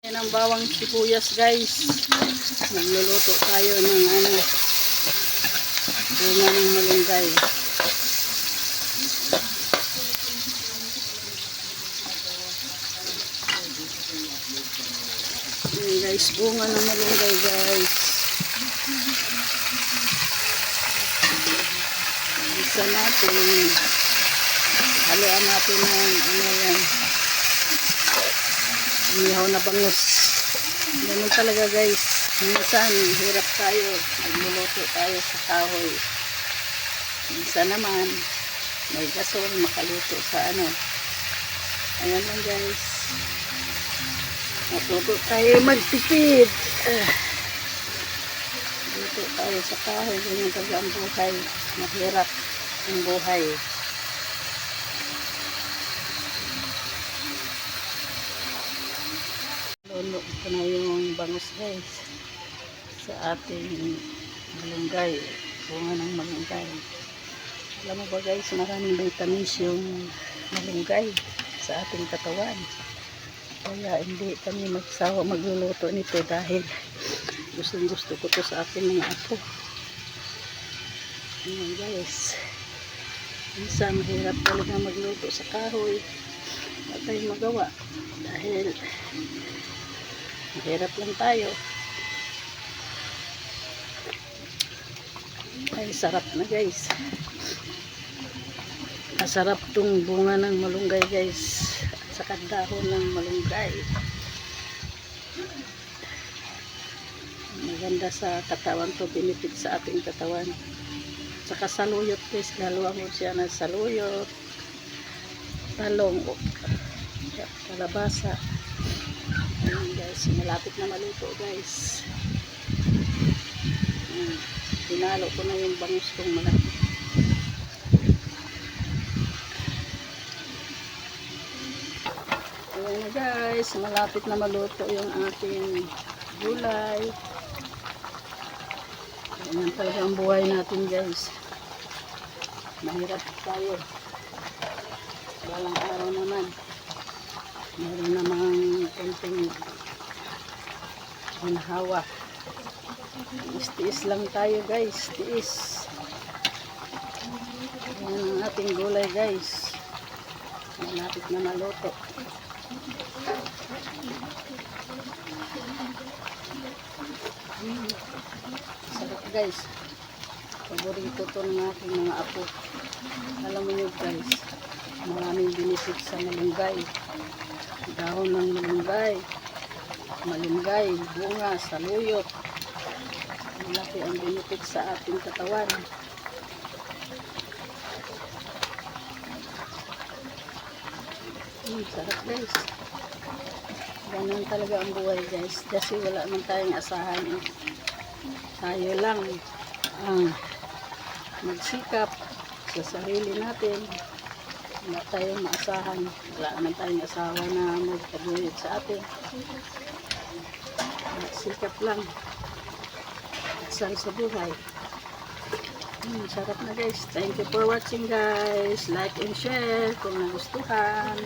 Yan ang bawang sibuyas, guys. Magluluto tayo ng bunga ng malunggay. Yan guys, bunga ng malunggay, guys. Isa natin. Haluan natin ng yan. Umihaw na bangus. Ganun talaga, guys. Minsan, hirap tayo. Magluluto tayo sa kahoy. Minsan naman, may gasol, makaluto sa Ayan lang, guys. Matuto tayo magtipid. Luto tayo sa kahoy. Ganyan talaga ang buhay. Mahirap ang buhay. Lolo ko na yung bangus, guys, sa ating malunggay, bunga ng malunggay. Alam mo ba, guys, maraming vitamins yung malunggay sa ating katawan, kaya hindi kami magsawa magluluto nito dahil gusto ko to sa aking mga apo. Ayan, guys, minsan mahirap talaga magluto sa kahoy. Wala tayong magawa dahil mahirap lang tayo. Ay, sarap na, guys. Masarap tong bunga ng malunggay, guys, at saka dahon ng malunggay. Maganda sa katawan to, benefit sa ating katawan. Saka saluyot, guys, galuan mo siya ng saluyot, talong, kalabasa. Ayan, guys, malapit na maluto, guys. Pinalo ko na yung bangus kong malaki. Ayan na, guys, malapit na maluto yung ating gulay. Ayan talaga ang buhay natin, guys. Mahirap tayo. Walang araw naman. Meron namang konting ginhawa. Tiis lang tayo, guys. Tiis. Ayan ang ating gulay, guys. Malapit na maluto. Sarap, guys. Paborito to ng aking mga apo. Alam mo nyo, guys, maraming benefit sa malunggay. Dahon ng malunggay, bunga, saluyot. Malaki ang benefit sa ating katawan. Sarap, guys. Ganun talaga ang buhay, guys. Kasi wala man tayong asahan. Tayo lang ang magsikap sa sarili natin. Wala tayong maasahan. Wala naman tayong asawa na magpabuyod sa atin. Sikap lang. Asal sa buhay. Sarap na, guys. Thank you for watching, guys. Like and share kung nagustuhan.